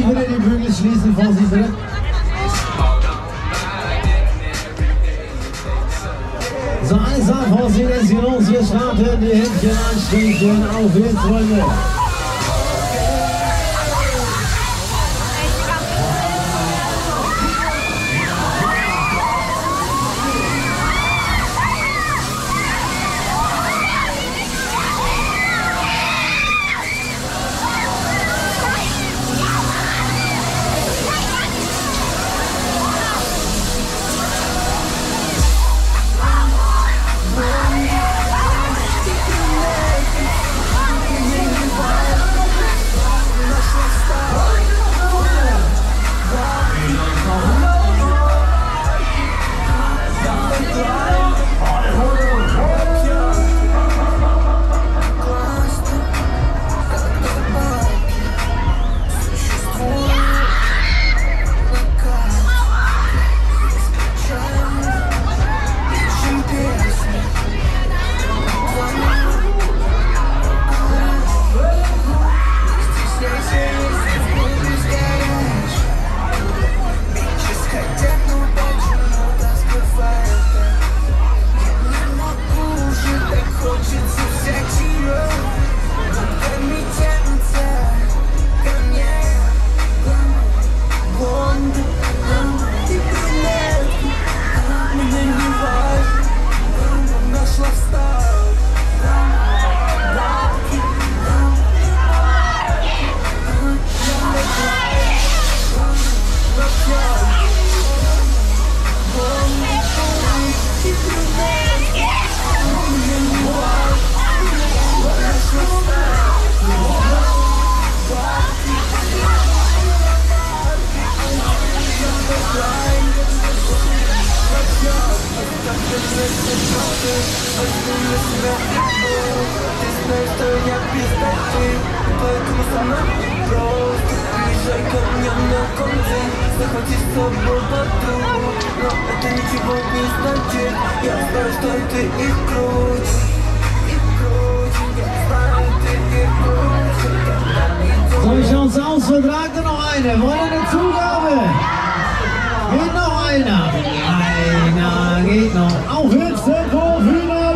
bitte die Bügel schließen, Vorsicht bitte. So, alles klar, Vorsicht, es geht los, wir starten, die Händchen anstrengen, auf geht's, Freunde. Захвати с собой подругу, но это ничего не значит. Я знаю, что ты их крутишь, я знаю, ты их крутишь. So, wie schaut's aus? Vertragt ihr noch eine? Wollt ihr eine Zugabe? Geht noch einer? Einer geht noch. Auf ins Tempo, Finale!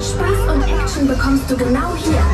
Spaß und Action bekommst du genau hier.